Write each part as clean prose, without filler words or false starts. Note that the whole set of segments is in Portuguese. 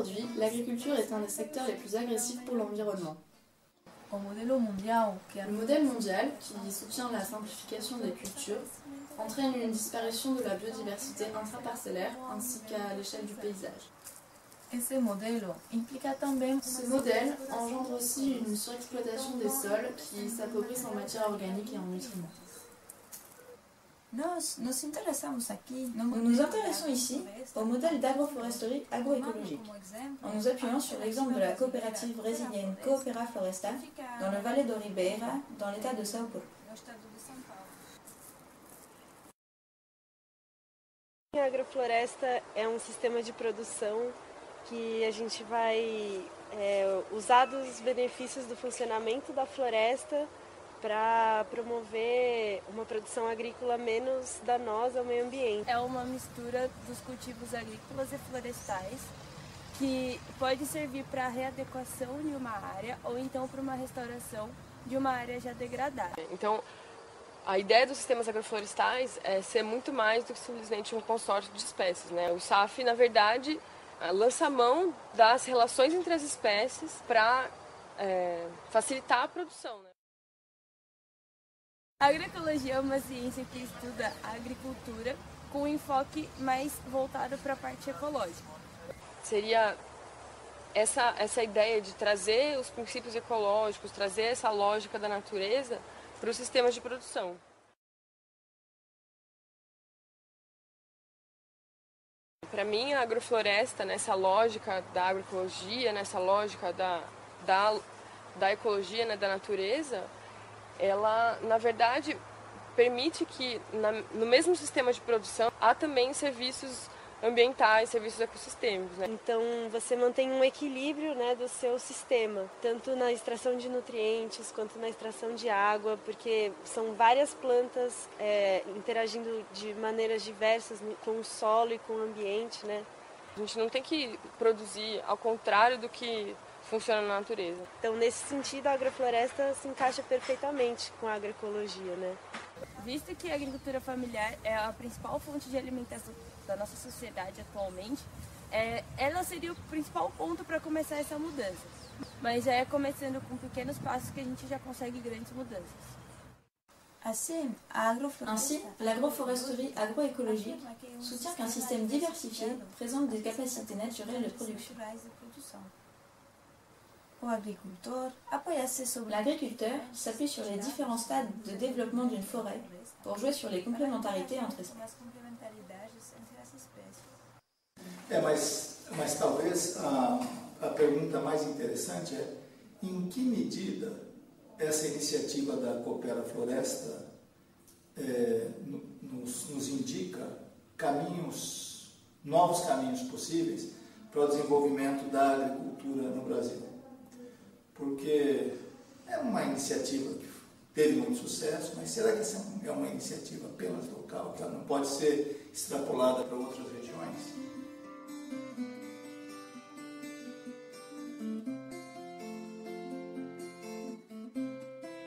Aujourd'hui, l'agriculture est un des secteurs les plus agressifs pour l'environnement. Le modèle mondial, qui soutient la simplification des cultures, entraîne une disparition de la biodiversité intraparcellaire ainsi qu'à l'échelle du paysage. Ce modèle engendre aussi une surexploitation des sols qui s'appauvrissent en matière organique et en nutriments. Nous nous intéressons ici au modèle d'agroforesterie agroécologique, en nous appuyant sur l'exemple de la coopérative brésilienne Coopera Floresta dans le Vale do Ribeira, dans l'état de São Paulo. A agrofloresta é um sistema de produção que a gente vai usar dos benefícios do funcionamento da floresta para promover uma produção agrícola menos danosa ao meio ambiente. É uma mistura dos cultivos agrícolas e florestais que pode servir para a readequação de uma área ou então para uma restauração de uma área já degradada. Então, a ideia dos sistemas agroflorestais é ser muito mais do que simplesmente um consórcio de espécies, né? O SAF, na verdade, lança mão das relações entre as espécies para facilitar a produção, né? A agroecologia é uma ciência que estuda a agricultura com um enfoque mais voltado para a parte ecológica. Seria essa ideia de trazer os princípios ecológicos, trazer essa lógica da natureza para os sistemas de produção. Para mim, a agrofloresta, nessa lógica da agroecologia, nessa lógica da ecologia, né, da natureza, ela, na verdade, permite que no mesmo sistema de produção há também serviços ambientais, serviços ecossistêmicos, né? Então você mantém um equilíbrio, né, do seu sistema, tanto na extração de nutrientes quanto na extração de água, porque são várias plantas interagindo de maneiras diversas com o solo e com o ambiente, né? A gente não tem que produzir ao contrário do que funciona na natureza. Então, nesse sentido, a agrofloresta se encaixa perfeitamente com a agroecologia, né? Visto que a agricultura familiar é a principal fonte de alimentação da nossa sociedade atualmente, ela seria o principal ponto para começar essa mudança. Mas é começando com pequenos passos que a gente já consegue grandes mudanças. Ainsi, l'agroforesterie agroécologique soutient qu'un système diversifié présente des capacités naturelles de production. L'agriculteur s'appuie sur les différents stades de développement d'une forêt pour jouer sur les complémentarités entre espèces. Mas talvez a pergunta mais interessante é em que medida essa iniciativa da Coopera Floresta nos indica novos caminhos possíveis para o desenvolvimento da agricultura no Brasil. Porque é uma iniciativa que teve muito sucesso, mas será que essa é uma iniciativa apenas local, que ela não pode ser extrapolada para outras regiões?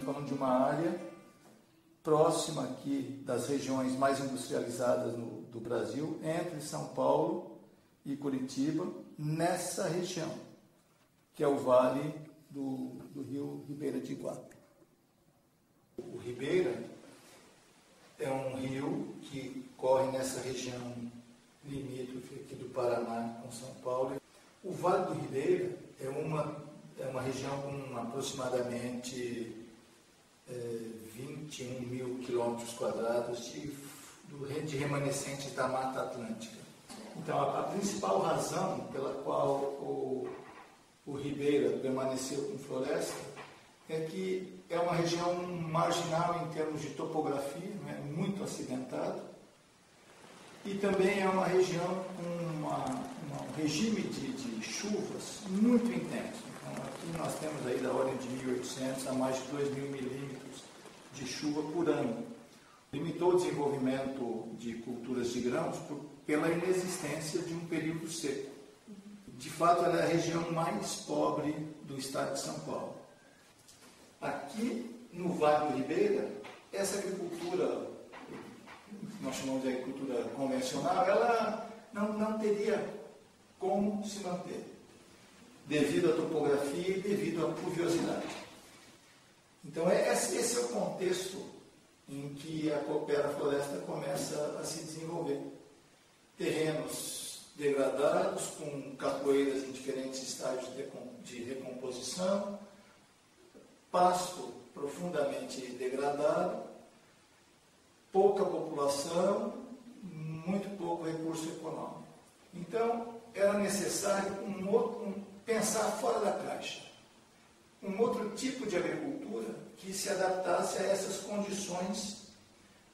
Falando de uma área próxima aqui das regiões mais industrializadas do Brasil, entre São Paulo e Curitiba, nessa região, que é o Vale do rio Ribeira de Iguape. O Ribeira é um rio que corre nessa região limítrofe aqui do Paraná com São Paulo. O Vale do Ribeira é uma região com aproximadamente 21 mil quilômetros quadrados de remanescentes da Mata Atlântica. Então, a principal razão pela qual o Ribeira permaneceu com floresta é que é uma região marginal em termos de topografia, né, muito acidentada, e também é uma região com um regime de chuvas muito intenso. Então, aqui nós temos aí da ordem de 1.800 a mais de 2.000 milímetros de chuva por ano. Limitou o desenvolvimento de culturas de grãos pela inexistência de um período seco. De fato, ela é a região mais pobre do estado de São Paulo. Aqui, no Vale do Ribeira, essa agricultura, que nós chamamos de agricultura convencional, ela não teria como se manter. devido à topografia e devido à pluviosidade. Então, esse é o contexto em que a Coopera Floresta começa a se desenvolver. Terrenos degradados, com capoeiras em diferentes estágios de recomposição, pasto profundamente degradado, pouca população, muito pouco recurso econômico. Então, era necessário pensar fora da caixa. Um outro tipo de agricultura que se adaptasse a essas condições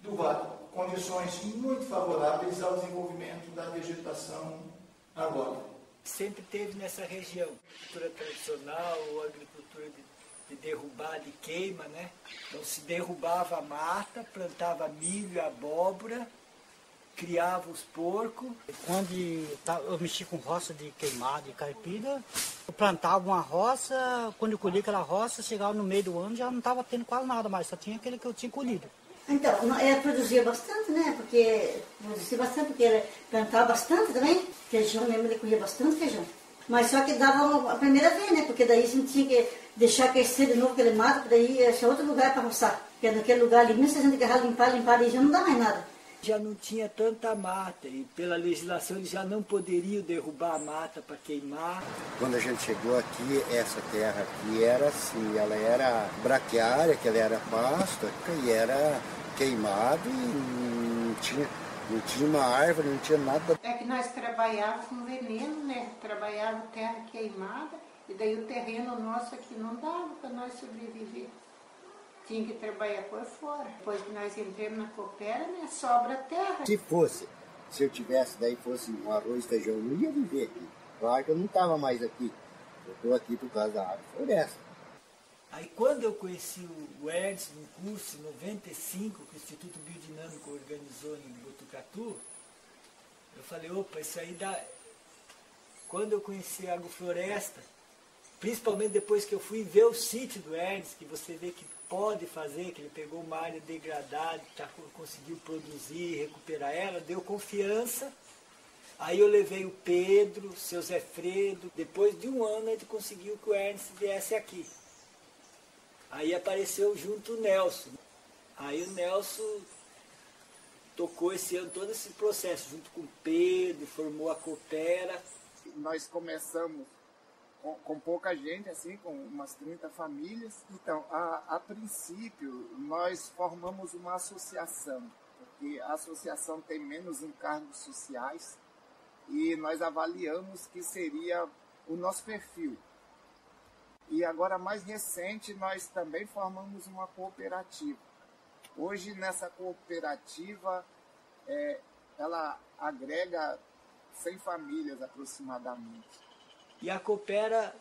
do vale. Condições muito favoráveis ao desenvolvimento da vegetação arbórea. Sempre teve nessa região agricultura tradicional ou agricultura de derrubar, de queima, né? Então se derrubava a mata, plantava milho e abóbora, criava os porcos. Quando eu mexi com roça de queimada e caipira, eu plantava uma roça, quando eu colhia aquela roça, chegava no meio do ano já não estava tendo quase nada mais, só tinha aquele que eu tinha colhido. Então, produzia bastante, né? Produzia bastante, porque ele plantava bastante também. Feijão mesmo, ele colhia bastante feijão. Mas só que dava a primeira vez, né? Porque daí a gente tinha que deixar crescer de novo aquele mato, porque daí achar outro lugar para roçar. Porque naquele lugar ali, mesmo se a gente agarrar, limpar, aí já não dá mais nada. Já não tinha tanta mata e pela legislação eles já não poderiam derrubar a mata para queimar. Quando a gente chegou aqui, essa terra aqui era assim, ela era braquiária, que ela era pasto, e era queimado e não tinha uma árvore, não tinha nada. É que nós trabalhávamos com veneno, né? Trabalhávamos terra queimada e daí o terreno nosso aqui não dava para nós sobreviver. Tinha que trabalhar por fora. Depois que nós entramos na Coopera, né, sobra terra. Se eu tivesse, daí fosse um arroz e feijão, eu não ia viver aqui. Claro que eu não estava mais aqui. Eu estou aqui por causa da agrofloresta. Aí quando eu conheci o Ernst no curso, em 95, que o Instituto Biodinâmico organizou em Botucatu, eu falei, opa, isso aí dá... Quando eu conheci a agrofloresta, principalmente depois que eu fui ver o sítio do Ernst, que você vê que pode fazer, que ele pegou uma área degradada, conseguiu produzir, recuperar ela, deu confiança. Aí eu levei o Pedro, o seu Zé Fredo. Depois de um ano ele conseguiu que o Ernst viesse aqui. Aí apareceu junto o Nelson. Aí o Nelson tocou esse ano todo esse processo, junto com o Pedro, formou a Coopera. Nós começamos com pouca gente, assim, com umas 30 famílias. Então, a princípio, nós formamos uma associação, porque a associação tem menos encargos sociais e nós avaliamos que seria o nosso perfil. E agora, mais recente, nós também formamos uma cooperativa. Hoje, nessa cooperativa, ela agrega 100 famílias aproximadamente. E a Coopera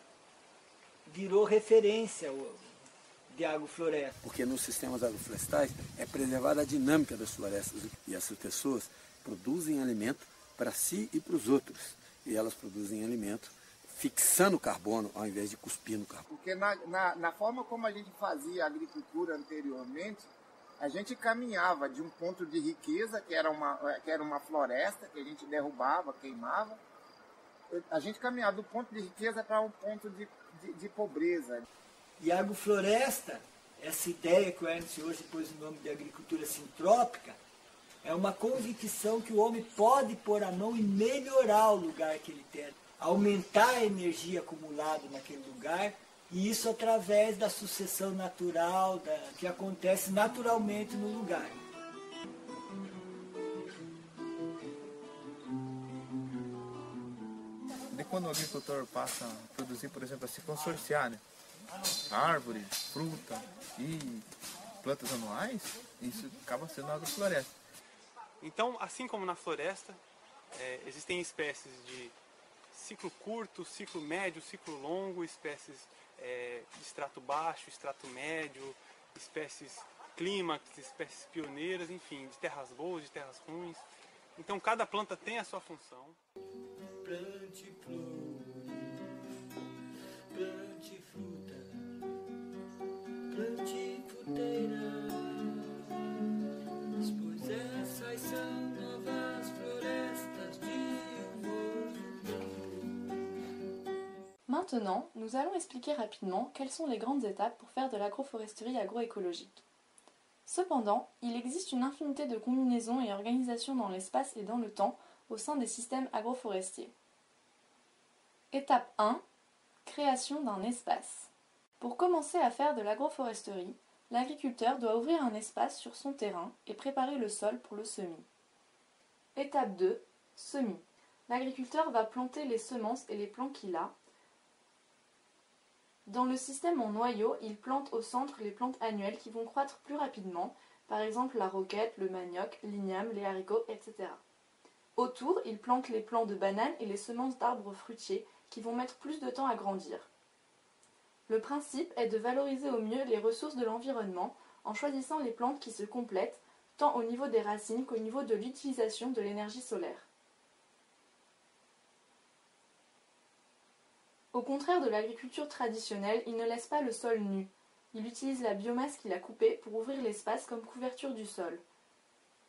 virou referência de agrofloresta. Porque nos sistemas agroflorestais é preservada a dinâmica das florestas e essas pessoas produzem alimento para si e para os outros. E elas produzem alimento fixando carbono ao invés de cuspir no carbono. Porque na forma como a gente fazia a agricultura anteriormente, a gente caminhava de um ponto de riqueza, que era uma floresta, que a gente derrubava, queimava. A gente caminhava do ponto de riqueza para um ponto de pobreza. E a agrofloresta, essa ideia que o Ernst hoje pôs o nome de agricultura sintrópica, é uma convicção que o homem pode pôr a mão e melhorar o lugar que ele tem, aumentar a energia acumulada naquele lugar, e isso através da sucessão natural, que acontece naturalmente no lugar. Quando o agricultor passa a produzir, por exemplo, a se consorciar, né? Árvore, fruta e plantas anuais, isso acaba sendo agrofloresta. Então, assim como na floresta, existem espécies de ciclo curto, ciclo médio, ciclo longo, espécies de extrato baixo, extrato médio, espécies clímax, espécies pioneiras, enfim, de terras boas, de terras ruins. Então, cada planta tem a sua função. Plante flores, plante fruta, plante fruteiras, pois essas são novas florestas de um novo mundo. Maintenant, nous allons expliquer rapidement quelles sont les grandes étapes pour faire de l'agroforesterie agroécologique. Cependant, il existe une infinité de combinaisons et organisations dans l'espace et dans le temps au sein des systèmes agroforestiers. Étape 1. Création d'un espace. Pour commencer à faire de l'agroforesterie, l'agriculteur doit ouvrir un espace sur son terrain et préparer le sol pour le semis. Étape 2. Semis. L'agriculteur va planter les semences et les plants qu'il a. Dans le système en noyau, il plante au centre les plantes annuelles qui vont croître plus rapidement, par exemple la roquette, le manioc, l'igname, les haricots, etc. Autour, il plante les plants de bananes et les semences d'arbres fruitiers qui vont mettre plus de temps à grandir. Le principe est de valoriser au mieux les ressources de l'environnement en choisissant les plantes qui se complètent, tant au niveau des racines qu'au niveau de l'utilisation de l'énergie solaire. Au contraire de l'agriculture traditionnelle, il ne laisse pas le sol nu. Il utilise la biomasse qu'il a coupée pour ouvrir l'espace comme couverture du sol.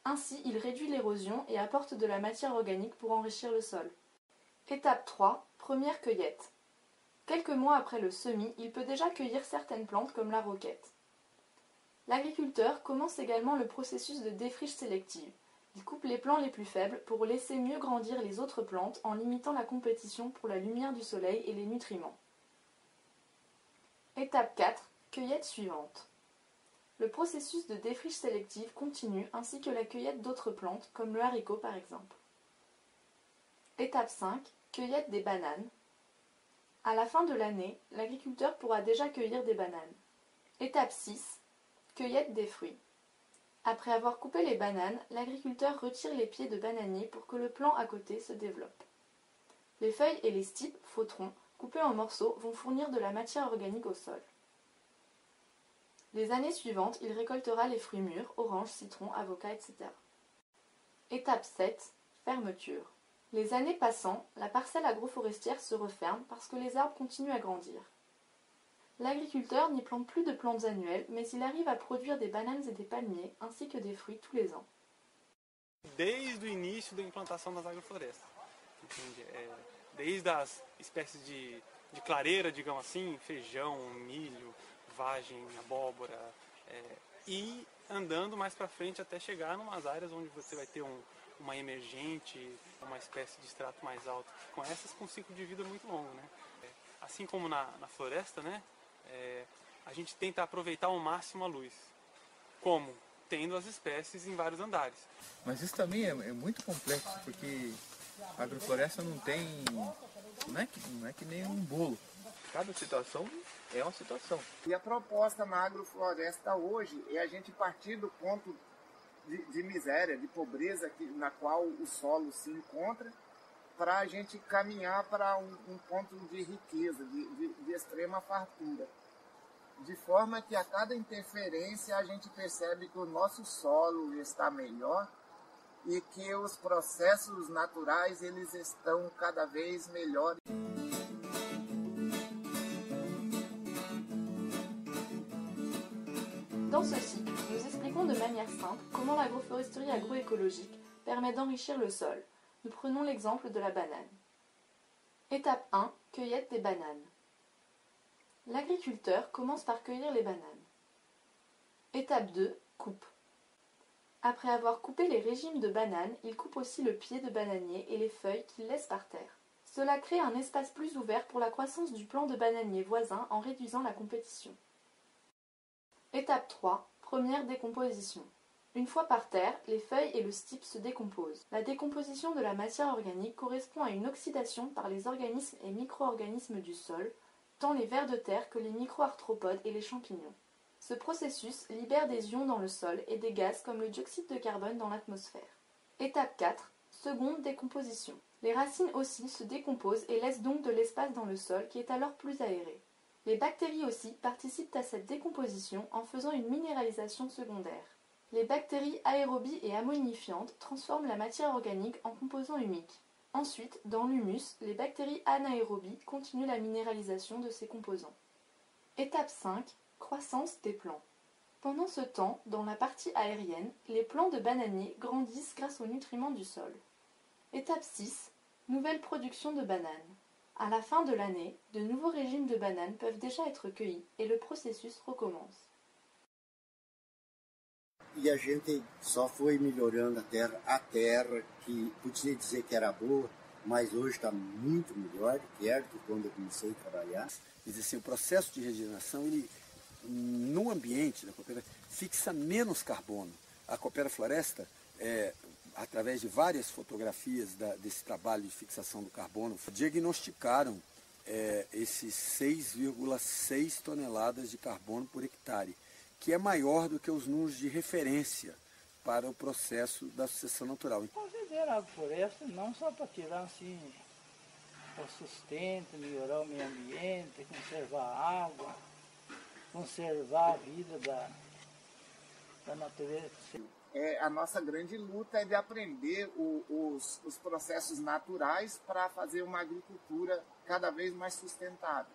Ainsi, il réduit l'érosion et apporte de la matière organique pour enrichir le sol. Étape 3. Première cueillette. Quelques mois après le semis, il peut déjà cueillir certaines plantes comme la roquette. L'agriculteur commence également le processus de défriche sélective. Il coupe les plants les plus faibles pour laisser mieux grandir les autres plantes en limitant la compétition pour la lumière du soleil et les nutriments. Étape 4. Cueillette suivante. Le processus de défriche sélective continue ainsi que la cueillette d'autres plantes comme le haricot par exemple. Étape 5. Cueillette des bananes. À la fin de l'année, l'agriculteur pourra déjà cueillir des bananes. Étape 6. Cueillette des fruits. Après avoir coupé les bananes, l'agriculteur retire les pieds de bananier pour que le plant à côté se développe. Les feuilles et les stipes, faux troncs, coupés en morceaux, vont fournir de la matière organique au sol. Les années suivantes, il récoltera les fruits mûrs, oranges, citrons, avocats, etc. Étape 7. Fermeture. Les années passant, la parcelle agroforestière se referme parce que les arbres continuent à grandir. L'agriculteur n'y plante plus de plantes annuelles, mais il arrive à produire des bananes et des palmiers, ainsi que des fruits tous les ans. Desde o início da implantação das agroflorestas, entende? Desde as espécies de clareira, digamos assim, feijão, milho, vagem, abóbora, e andando mais para frente até chegar em umas áreas onde você vai ter uma emergente, uma espécie de extrato mais alto, com essas com um ciclo de vida muito longo, né? Assim como na floresta, né? A gente tenta aproveitar ao máximo a luz. Como? Tendo as espécies em vários andares. Mas isso também é muito complexo, porque a agrofloresta não tem... Não é que nem um bolo. Cada situação é uma situação. E a proposta na agrofloresta hoje é a gente partir do ponto de miséria, de pobreza na qual o solo se encontra, para a gente caminhar para um ponto de riqueza, de extrema fartura. De forma que a cada interferência a gente percebe que o nosso solo está melhor e que os processos naturais eles estão cada vez melhores. Dans ce cycle, nous expliquons de manière simple comment l'agroforesterie agroécologique permet d'enrichir le sol. Nous prenons l'exemple de la banane. Étape 1. Cueillette des bananes. L'agriculteur commence par cueillir les bananes. Étape 2. Coupe. Après avoir coupé les régimes de bananes, il coupe aussi le pied de bananier et les feuilles qu'il laisse par terre. Cela crée un espace plus ouvert pour la croissance du plant de bananier voisin en réduisant la compétition. Étape 3. Première décomposition. Une fois par terre, les feuilles et le stipe se décomposent. La décomposition de la matière organique correspond à une oxydation par les organismes et micro-organismes du sol, tant les vers de terre que les micro-arthropodes et les champignons. Ce processus libère des ions dans le sol et des gaz comme le dioxyde de carbone dans l'atmosphère. Étape 4. Seconde décomposition. Les racines aussi se décomposent et laissent donc de l'espace dans le sol qui est alors plus aéré. Les bactéries aussi participent à cette décomposition en faisant une minéralisation secondaire. Les bactéries aérobies et ammonifiantes transforment la matière organique en composants humiques. Ensuite, dans l'humus, les bactéries anaérobies continuent la minéralisation de ces composants. Étape 5. Croissance des plants. Pendant ce temps, dans la partie aérienne, les plants de bananier grandissent grâce aux nutriments du sol. Étape 6. Nouvelle production de bananes. À la fin de l'année, de nouveaux régimes de bananes peuvent déjà être cueillis et le processus recommence. E a gente só foi melhorando a terra que podia dizer que era boa, mas hoje está muito melhor do que quando eu comecei a trabalhar. Quer dizer, assim, o processo de regeneração, ele, no ambiente da coopera, fixa menos carbono. A Coopera Floresta, através de várias fotografias desse trabalho de fixação do carbono, diagnosticaram esses 6,6 toneladas de carbono por hectare, que é maior do que os números de referência para o processo da sucessão natural. Considero a floresta não só para tirar assim, o sustento, melhorar o meio ambiente, conservar a água, conservar a vida da natureza. A nossa grande luta é de aprender os processos naturais para fazer uma agricultura cada vez mais sustentável.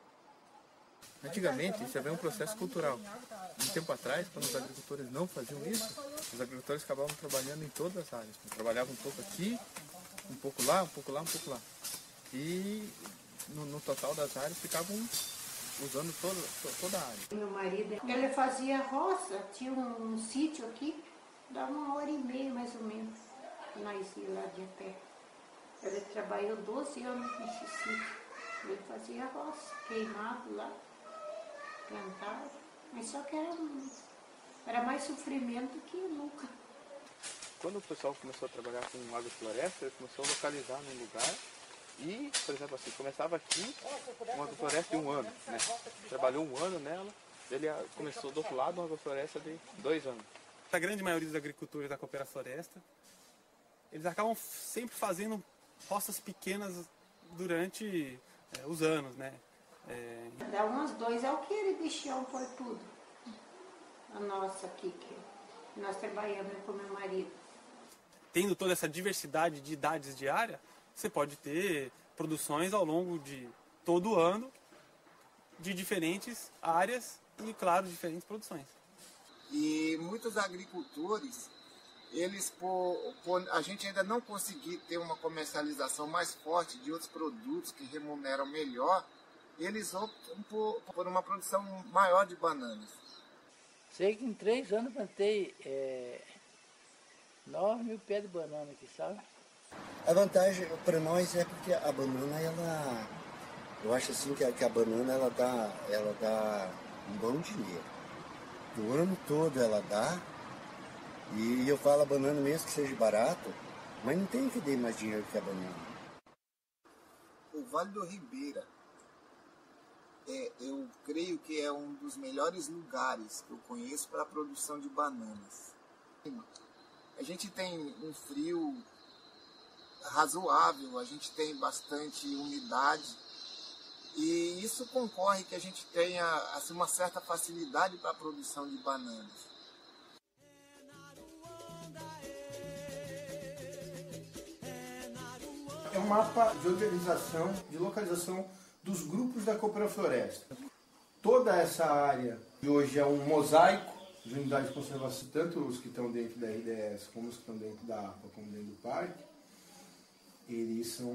Antigamente, isso é um processo cultural. Um tempo atrás, quando os agricultores não faziam isso, os agricultores acabavam trabalhando em todas as áreas. Trabalhavam um pouco aqui, um pouco lá, um pouco lá, um pouco lá. E no total das áreas ficavam usando toda a área. Meu marido, ele fazia roça, tinha um sítio aqui, dava 1h30 mais ou menos, nós ia lá de pé. Ele trabalhou 12 anos nesse sítio. Ele fazia roça, queimado lá, plantava, mas só que era mais sofrimento que nunca. Quando o pessoal começou a trabalhar com agrofloresta, ele começou a localizar num lugar e, por exemplo, assim, começava aqui uma agrofloresta de 1 ano, né? Trabalhou 1 ano nela, ele começou do outro lado uma agrofloresta de 2 anos. A grande maioria dos agricultores da Coopera Floresta, eles acabam sempre fazendo roças pequenas durante os anos, né? Dá uns 2 alqueires de chão por tudo. A nossa aqui, que nós trabalhamos com meu marido. Tendo toda essa diversidade de idades de área, você pode ter produções ao longo de todo o ano de diferentes áreas e, claro, diferentes produções. E muitos agricultores, a gente ainda não conseguir ter uma comercialização mais forte de outros produtos que remuneram melhor, eles optam por uma produção maior de bananas. Sei que em 3 anos plantei 9.000 pés de banana aqui, sabe? A vantagem para nós é porque a banana, eu acho assim que a banana ela dá um bom dinheiro. O ano todo ela dá, e eu falo a banana mesmo que seja barato, mas não tem que dar mais dinheiro que a banana. O Vale do Ribeira, eu creio que é um dos melhores lugares que eu conheço para a produção de bananas. A gente tem um frio razoável, a gente tem bastante umidade, e isso concorre que a gente tenha assim, uma certa facilidade para a produção de bananas. É um mapa de organização, de localização dos grupos da Coopera Floresta. Toda essa área de hoje é um mosaico de unidades de conservação, tanto os que estão dentro da RDS, como os que estão dentro da APA, como dentro do parque. Eles são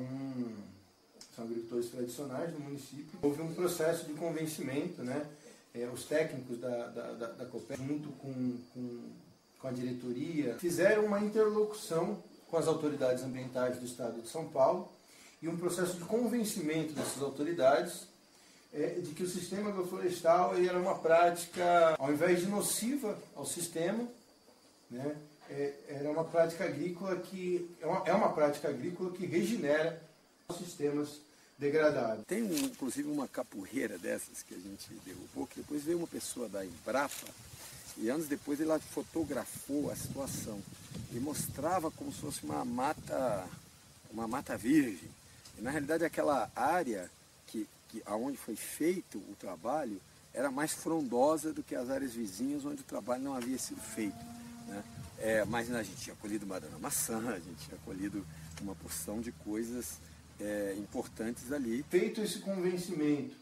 agricultores tradicionais do município. Houve um processo de convencimento, né? Os técnicos da Coopera, junto com a diretoria, fizeram uma interlocução com as autoridades ambientais do estado de São Paulo e um processo de convencimento dessas autoridades de que o sistema agroflorestal era uma prática, ao invés de nociva ao sistema, né? Era uma prática agrícola é uma prática agrícola que regenera os sistemas degradados. Tem inclusive uma capoeira dessas que a gente derrubou, que depois veio uma pessoa da Embrapa e anos depois ele fotografou a situação e mostrava como se fosse uma mata virgem. E na realidade aquela área aonde foi feito o trabalho era mais frondosa do que as áreas vizinhas onde o trabalho não havia sido feito, né? Mas a gente tinha colhido banana maçã, a gente tinha colhido uma porção de coisas importantes ali. Feito esse convencimento,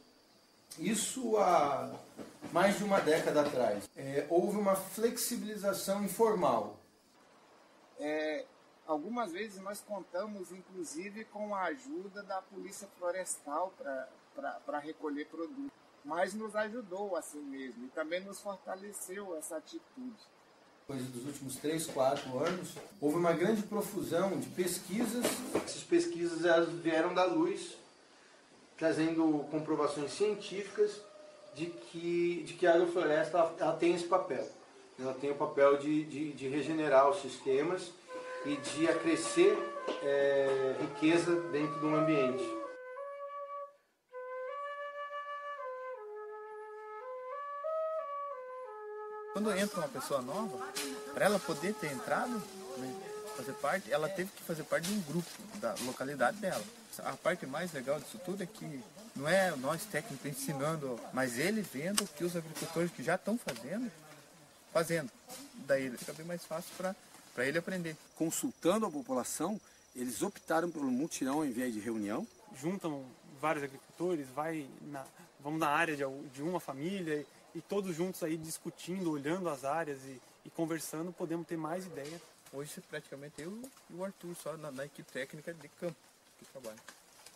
isso há mais de uma década atrás, houve uma flexibilização informal. Algumas vezes nós contamos, inclusive, com a ajuda da Polícia Florestal para recolher produtos. Mas nos ajudou assim mesmo e também nos fortaleceu essa atitude. Depois dos últimos 3, 4 anos, houve uma grande profusão de pesquisas. Essas pesquisas elas vieram da luz, trazendo comprovações científicas de que a agrofloresta ela tem esse papel. Ela tem o papel de regenerar os sistemas e de acrescer riqueza dentro do ambiente. Quando entra uma pessoa nova, para ela poder ter entrado, fazer parte, ela teve que fazer parte de um grupo da localidade dela. A parte mais legal disso tudo é que não é nós técnicos ensinando, mas ele vendo que os agricultores que já estão fazendo. Daí fica bem mais fácil para ele aprender. Consultando a população, eles optaram pelo mutirão ao invés de reunião. Juntam vários agricultores, vamos na área de uma família e todos juntos aí discutindo, olhando as áreas e conversando, podemos ter mais ideias. Hoje praticamente eu e o Arthur só na equipe técnica de campo que trabalha.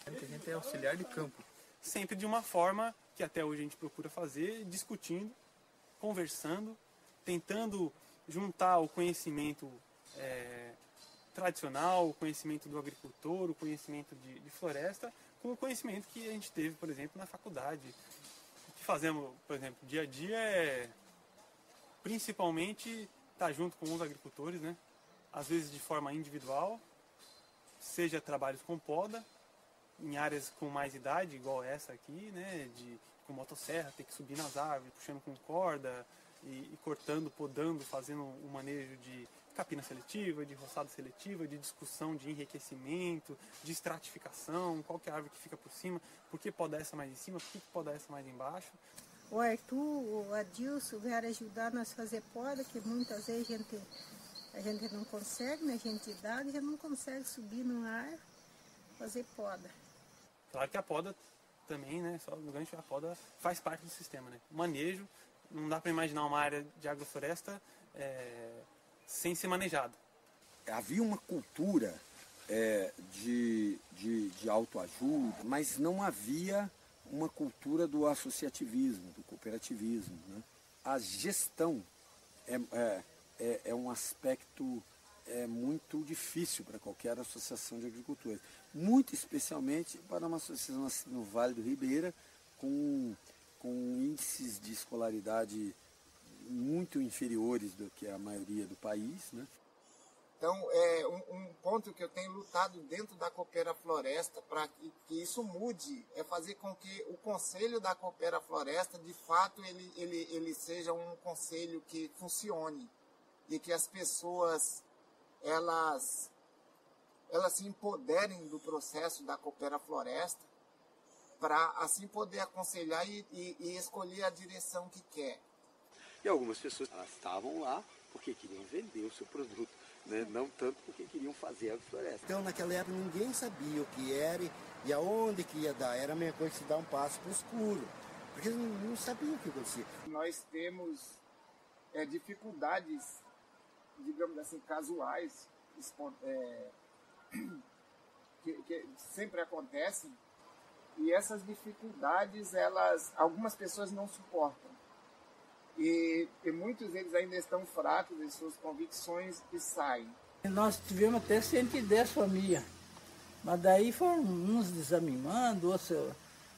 A gente é auxiliar de campo. Sempre de uma forma que até hoje a gente procura fazer, discutindo, conversando, tentando juntar o conhecimento tradicional, o conhecimento do agricultor, o conhecimento de floresta, com o conhecimento que a gente teve, por exemplo, na faculdade. O que fazemos, por exemplo, dia a dia é principalmente estar junto com os agricultores, né? Às vezes de forma individual, seja trabalhos com poda, em áreas com mais idade, igual essa aqui, né? Com motosserra, ter que subir nas árvores, puxando com corda, e cortando, podando, fazendo um manejo de capina seletiva, de roçada seletiva, de discussão de enriquecimento, de estratificação, qual que é a árvore que fica por cima, por que podar essa mais em cima, por que podar essa mais embaixo. O Arthur, o Adilson vieram ajudar nós a fazer poda, que muitas vezes a gente não consegue, né? Gente de idade já não consegue subir numa árvore, fazer poda. Claro que a poda também, né? Só no gancho, a poda faz parte do sistema, né? O manejo, não dá para imaginar uma área de agrofloresta sem ser manejado. Havia uma cultura de autoajuda, mas não havia uma cultura do associativismo, do cooperativismo, né? A gestão é um aspecto muito difícil para qualquer associação de agricultores, muito especialmente para uma associação assim, no Vale do Ribeira, com índices de escolaridade muito inferiores do que a maioria do país, né? Então, um ponto que eu tenho lutado dentro da Coopera Floresta para que isso mude é fazer com que o conselho da Coopera Floresta, de fato, ele seja um conselho que funcione e que as pessoas elas se empoderem do processo da Coopera Floresta para assim poder aconselhar e escolher a direção que quer. E algumas pessoas elas estavam lá porque queriam vender o seu produto, né? Não tanto porque queriam fazer a floresta. Então naquela época ninguém sabia o que era e aonde que ia dar. Era a mesma coisa que se dar um passo para o escuro, porque eles não sabiam o que acontecia. Nós temos dificuldades, digamos assim, casuais, que sempre acontecem, e essas dificuldades, algumas pessoas não suportam. E muitos deles ainda estão fracos em suas convicções e saem. Nós tivemos até 110 famílias, mas daí foram uns desanimando, outros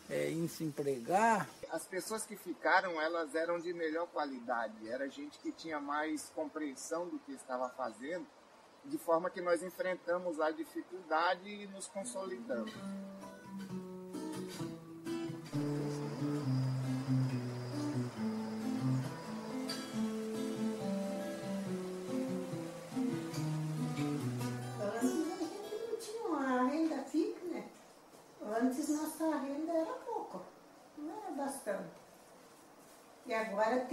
indo se empregar. As pessoas que ficaram, elas eram de melhor qualidade, era gente que tinha mais compreensão do que estava fazendo, de forma que nós enfrentamos a dificuldade e nos consolidamos. Antes nossa renda era pouco, não era bastante. E agora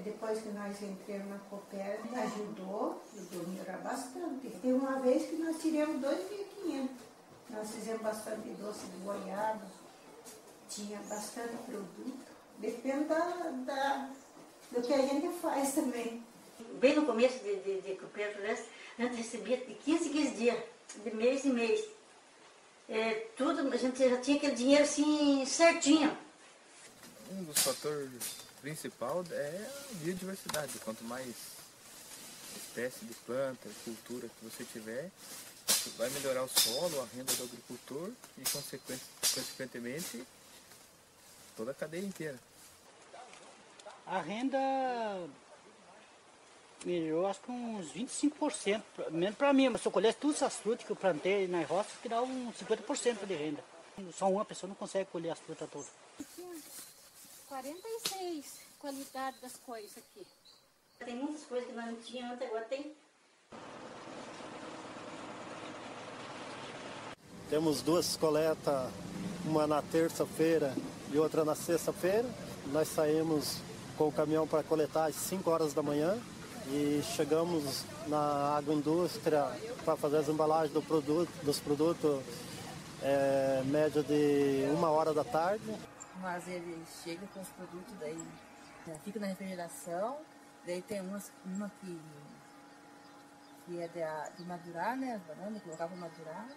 depois que nós entramos na Coopera, ajudou a melhorar bastante. Teve uma vez que nós tiramos 2.500. Nós fizemos bastante doce de goiaba, tinha bastante produto. Depende do que a gente faz também. Bem no começo de Coopera Floresta, A gente recebia de 15 em 15 dias, de mês em mês. Tudo, a gente já tinha aquele dinheiro assim certinho. Um dos fatores principais é a biodiversidade. Quanto mais espécie de planta, cultura que você tiver, vai melhorar o solo, a renda do agricultor e, consequentemente, toda a cadeia inteira. A renda melhorou, acho que uns 25%, menos para mim. Mas se eu colhesse todas essas frutas que eu plantei na roça, que dá uns 50% de renda. Só uma pessoa não consegue colher as frutas todas. Tinha 46 qualidades das coisas aqui. Tem muitas coisas que nós não tínhamos antes, agora tem. Temos 2 coletas, uma na terça-feira e outra na sexta-feira. Nós saímos com o caminhão para coletar às 5 horas da manhã e chegamos na agroindústria para fazer as embalagens dos produtos média de 1 hora da tarde. Mas ele chega com os produtos, daí fica na refrigeração, daí tem uma que é de madurar, né, as bananas, colocar para madurar.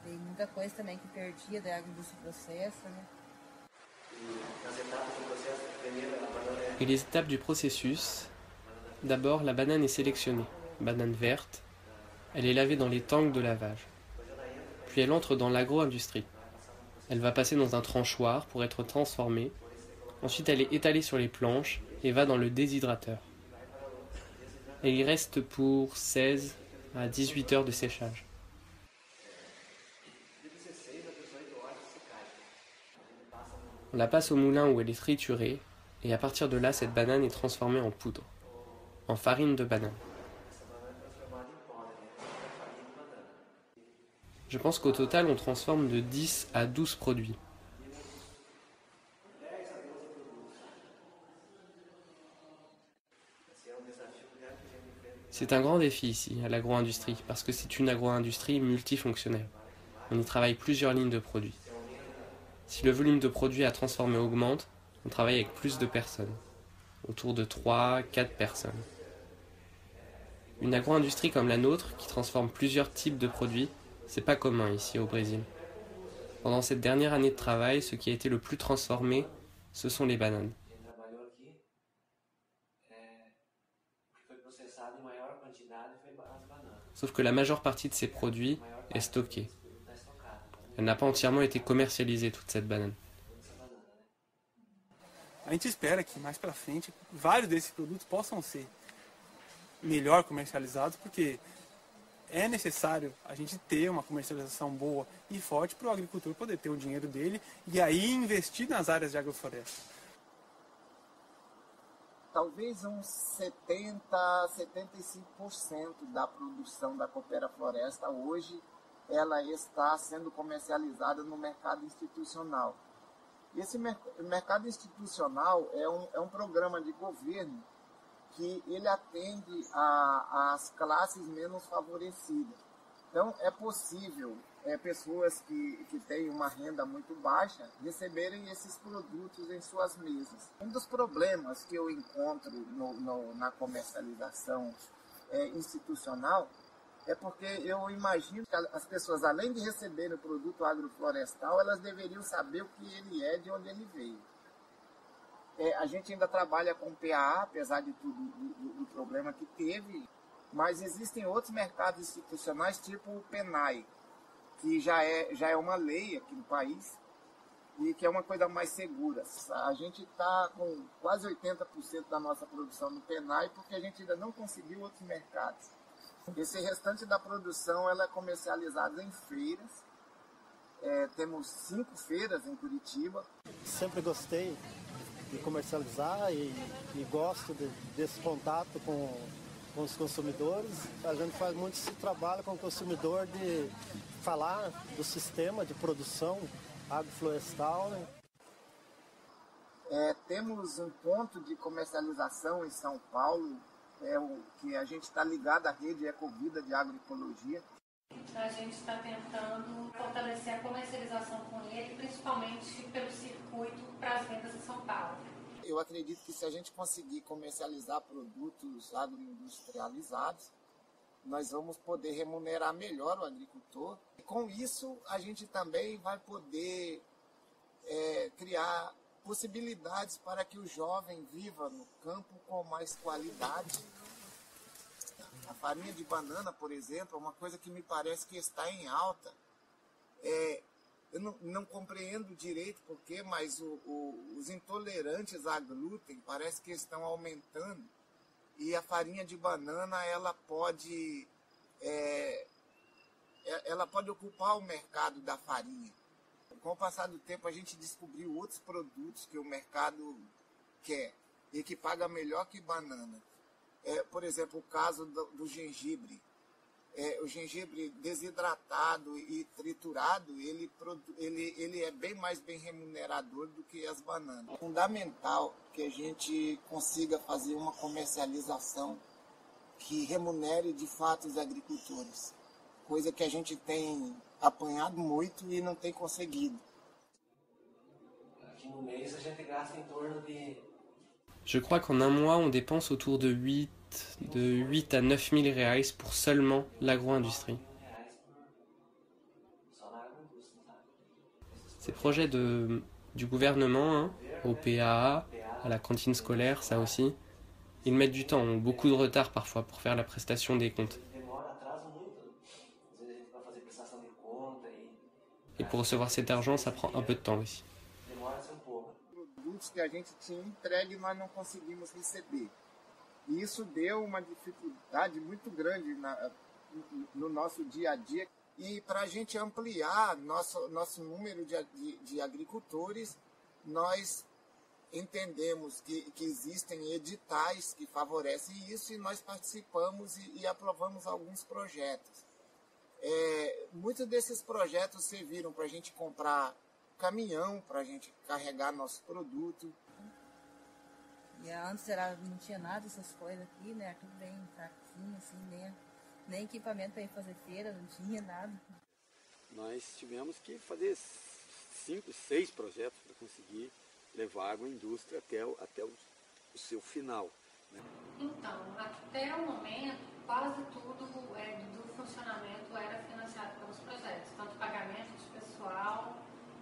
Tem muita coisa também que perdia, daí a agroindústria processa, né. Et les étapes du processus, d'abord la banane est sélectionnée, banane verte, elle est lavée dans les tanks de lavage. Puis elle entre dans l'agro-industrie. Elle va passer dans un tranchoir pour être transformée. Ensuite elle est étalée sur les planches et va dans le déshydrateur. Elle y reste pour 16 à 18 heures de séchage. On la passe au moulin où elle est triturée, et à partir de là, cette banane est transformée en poudre, en farine de banane. Je pense qu'au total, on transforme de 10 à 12 produits. C'est un grand défi ici, à l'agro-industrie, parce que c'est une agro-industrie multifonctionnelle. On y travaille plusieurs lignes de produits. Si le volume de produits à transformer augmente, on travaille avec plus de personnes, autour de 3-4 personnes. Une agro-industrie comme la nôtre, qui transforme plusieurs types de produits, c'est pas commun ici au Brésil. Pendant cette dernière année de travail, ce qui a été le plus transformé, ce sont les bananes. Sauf que la majeure partie de ces produits est stockée. Elle n'a pas entièrement été commercialisée, toute cette banane. A gente espera que mais para frente vários desses produtos possam ser melhor comercializados, porque é necessário a gente ter uma comercialização boa e forte para o agricultor poder ter o dinheiro dele e aí investir nas áreas de agrofloresta. Talvez uns 70-75% da produção da Coopera Floresta hoje ela está sendo comercializada no mercado institucional. Esse mercado institucional é um programa de governo que ele atende às classes menos favorecidas. Então, é possível pessoas que têm uma renda muito baixa receberem esses produtos em suas mesas. Um dos problemas que eu encontro na comercialização institucional é porque eu imagino que as pessoas, além de receberem o produto agroflorestal, elas deveriam saber o que ele é, de onde ele veio. A gente ainda trabalha com PAA, apesar de tudo do problema que teve, mas existem outros mercados institucionais, tipo o PENAI, que já é uma lei aqui no país e que é uma coisa mais segura. A gente está com quase 80% da nossa produção no PENAI porque a gente ainda não conseguiu outros mercados. Esse restante da produção ela é comercializada em feiras. Temos 5 feiras em Curitiba. Sempre gostei de comercializar e gosto desse contato com os consumidores. A gente faz muito esse trabalho com o consumidor de falar do sistema de produção agroflorestal, né? Temos um ponto de comercialização em São Paulo, que a gente está ligado à rede Ecovida de agroecologia. A gente está tentando fortalecer a comercialização com ele, principalmente pelo circuito para as vendas em São Paulo. Eu acredito que se a gente conseguir comercializar produtos agroindustrializados, nós vamos poder remunerar melhor o agricultor. E com isso, a gente também vai poder criar possibilidades para que o jovem viva no campo com mais qualidade. A farinha de banana, por exemplo, é uma coisa que me parece que está em alta. Eu não compreendo direito porquê, mas os intolerantes a glúten parece que estão aumentando. E a farinha de banana ela pode ocupar o mercado da farinha. Com o passar do tempo, a gente descobriu outros produtos que o mercado quer e que paga melhor que banana. Por exemplo, o caso do gengibre. O gengibre desidratado e triturado, ele é bem mais bem remunerador do que as bananas. É fundamental que a gente consiga fazer uma comercialização que remunere de fato os agricultores. Coisa que a gente tem apanhado muito e não tem conseguido. Aqui no mês a gente gasta em torno de... Je crois qu'en un mois, on dépense autour de 8 à 9 000 reais pour seulement l'agro-industrie. Ces projets du gouvernement, hein, au PAA, à la cantine scolaire, ça aussi, ils mettent du temps, ont beaucoup de retard parfois pour faire la prestation des comptes. Et pour recevoir cet argent, ça prend un peu de temps aussi. Produtos que a gente tinha entregue nós não conseguimos receber. E isso deu uma dificuldade muito grande no nosso dia a dia. E para a gente ampliar nosso número de agricultores, nós entendemos que existem editais que favorecem isso e nós participamos e aprovamos alguns projetos. Muitos desses projetos serviram para a gente comprar caminhão, para a gente carregar nosso produto. E antes não tinha nada dessas coisas aqui, né? Tudo bem fraquinho, assim, nem equipamento para ir fazer feira, não tinha nada. Nós tivemos que fazer 5, 6 projetos para conseguir levar a agroindústria até o seu final. Né? Então, até o momento, quase tudo do funcionamento era financiado pelos projetos, tanto pagamento de pessoal,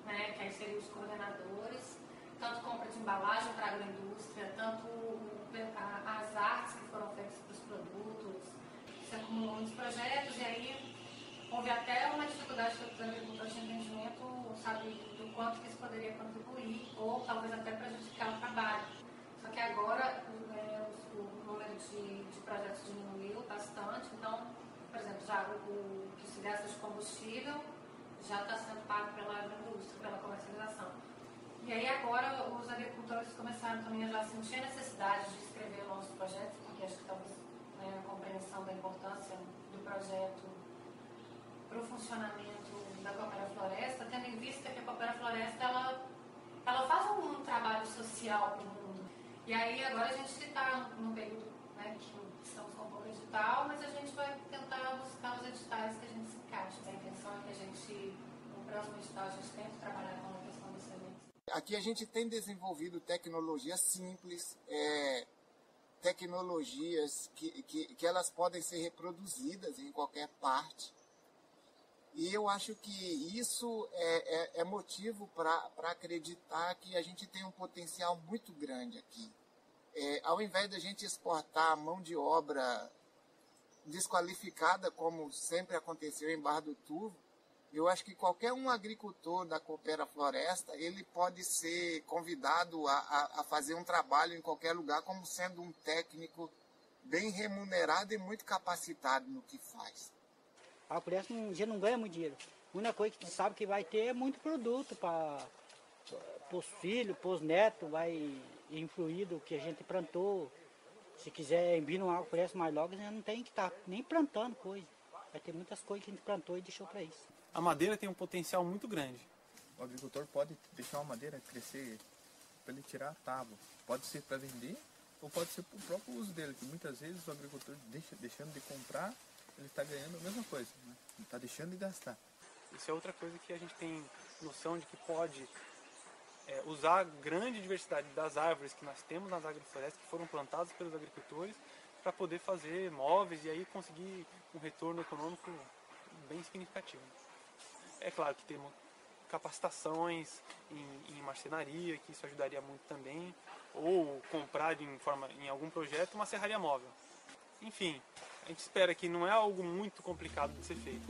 né, que aí seriam os coordenadores, tanto compra de embalagem para a agroindústria, tanto as artes que foram feitas para os produtos, se acumulou muitos projetos e aí houve até uma dificuldade dos agricultores de entendimento, sabe, do quanto que isso poderia contribuir ou talvez até prejudicar o trabalho. Só que agora o número de projetos diminuiu bastante, então, por exemplo, já o que se gasta de combustível já está sendo pago pela agroindústria, pela comercialização. E aí agora os agricultores começaram também a já sentir a necessidade de escrever novos projetos, porque acho que talvez a compreensão da importância do projeto para o funcionamento da Coopera Floresta, tendo em vista que a Coopera Floresta ela faz um trabalho social para o mundo. E aí agora a gente está num período, né, que estamos com pouco edital, mas a gente vai tentar buscar os editais que a gente se encaixa. A intenção é que a gente, no próximo edital, a gente tente trabalhar com a questão das sementes. Aqui a gente tem desenvolvido tecnologias simples, tecnologias que elas podem ser reproduzidas em qualquer parte. E eu acho que isso é motivo para acreditar que a gente tem um potencial muito grande aqui. Ao invés da gente exportar mão de obra desqualificada, como sempre aconteceu em Barra do Turvo, eu acho que qualquer um agricultor da Coopera Floresta, ele pode ser convidado a fazer um trabalho em qualquer lugar como sendo um técnico bem remunerado e muito capacitado no que faz. A Floresta já não ganha muito dinheiro. A única coisa que sabe que vai ter é muito produto para os filhos, para os netos, vai influir do que a gente plantou. Se quiser vir numa Floresta mais logo, a gente não tem que estar nem plantando coisa. Vai ter muitas coisas que a gente plantou e deixou para isso. A madeira tem um potencial muito grande. O agricultor pode deixar uma madeira crescer para ele tirar a tábua. Pode ser para vender ou pode ser para o próprio uso dele, que muitas vezes o agricultor deixando de comprar, ele está ganhando a mesma coisa, né? Ele está deixando de gastar. Isso é outra coisa que a gente tem noção de que pode usar a grande diversidade das árvores que nós temos nas agroflorestas, que foram plantadas pelos agricultores, para poder fazer móveis e aí conseguir um retorno econômico bem significativo. É claro que temos capacitações em marcenaria, que isso ajudaria muito também, ou comprar em algum projeto uma serraria móvel. Enfim, a gente espera que não é algo muito complicado de ser feito.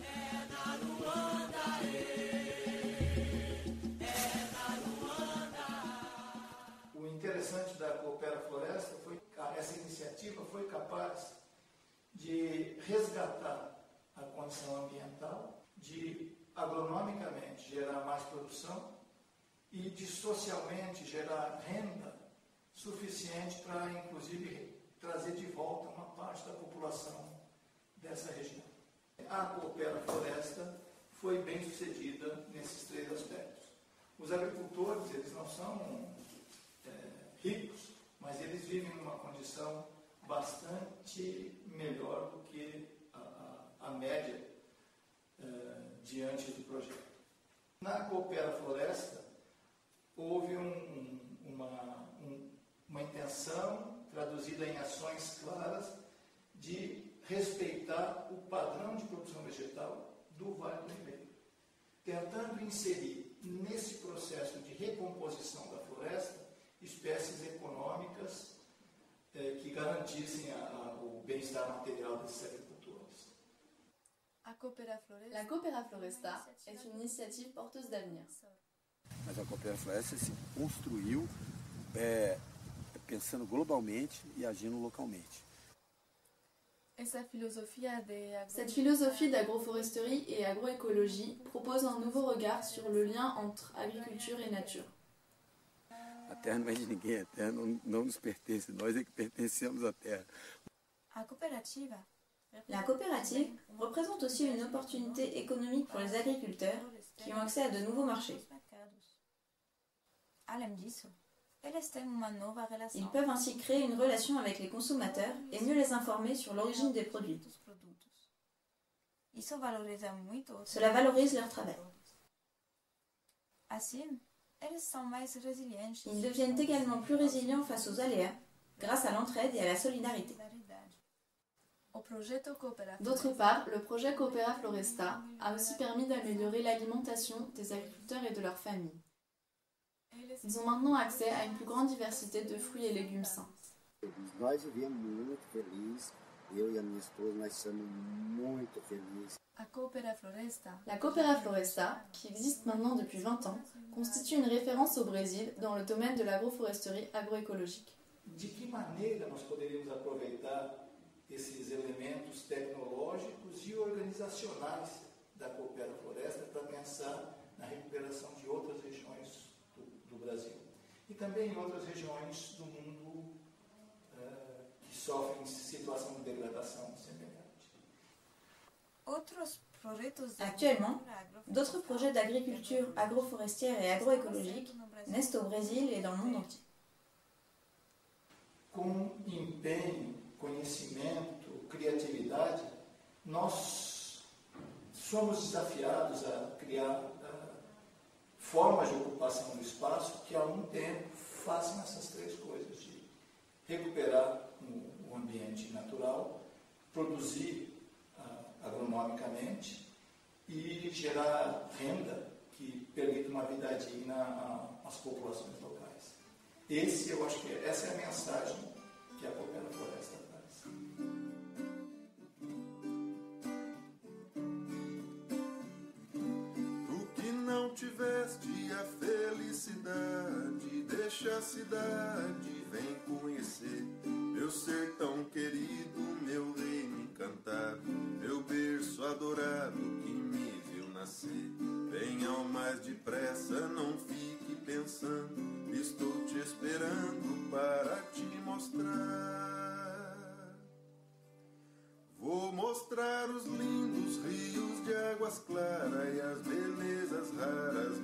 O interessante da Coopera Floresta foi que essa iniciativa foi capaz de resgatar a condição ambiental, de agronomicamente gerar mais produção e de socialmente gerar renda suficiente para, inclusive, trazer de volta uma parte da população dessa região. A Coopera Floresta foi bem sucedida nesses 3 aspectos. Os agricultores, eles não são ricos, mas eles vivem numa condição bastante melhor do que a média diante do projeto. Na Coopera Floresta, houve uma intenção traduzida em ações claras de respeitar o padrão de produção vegetal do Vale do Ribeira, tentando inserir nesse processo de recomposição da floresta espécies econômicas que garantissem o bem-estar material desses agricultores. La Coopera Floresta est une initiative porteuse d'avenir. Mas a Coopera Floresta se construiu pensando globalmente e agindo localmente. Cette philosophie d'agroforesterie et agroécologie propose un nouveau regard sur le lien entre agriculture et nature. A terra não é de ninguém, a terra não nos pertence, nós é que pertencemos à terra. La coopérative représente aussi une opportunité économique pour les agriculteurs qui ont accès à de nouveaux marchés. Ils peuvent ainsi créer une relation avec les consommateurs et mieux les informer sur l'origine des produits. Cela valorise leur travail. Ils deviennent également plus résilients face aux aléas grâce à l'entraide et à la solidarité. D'autre part, le projet Coopera Floresta a aussi permis d'améliorer l'alimentation des agriculteurs et de leurs familles. Ils ont maintenant accès à une plus grande diversité de fruits et légumes sains. Nós vivemos muito felizes, eu e a minha esposa, nós somos muito felizes. La Coopera Floresta, qui existe maintenant depuis 20 ans, constitue une référence au Brésil dans le domaine de l'agroforesterie agroécologique. De que maneira nós poderíamos aproveitar esses elementos tecnológicos e organizacionais da Coopera Floresta para pensar na recuperação de outras regiões do Brasil e também em outras regiões do mundo que sofrem situação de degradação semelhante. Actuellement, d'autres projets d'agriculture agroforestière et agroécologique naissent au Brésil et dans le monde entier. Com empenho, conhecimento, criatividade, nós somos desafiados a criar formas de ocupação do espaço que, ao mesmo tempo, façam essas 3 coisas, de recuperar o ambiente natural, produzir agronomicamente e gerar renda que permita uma vida digna às populações locais. Eu acho que essa é a mensagem que a Coopera Floresta traz. Tu que não tiveste a felicidade, deixa a cidade, vem conhecer meu sertão querido, meu reino encantado, meu berço adorado que me viu nascer. Venha ao mais depressa, não fique pensando, estou te esperando para te mostrar. Vou mostrar os lindos rios de águas claras e as belezas raras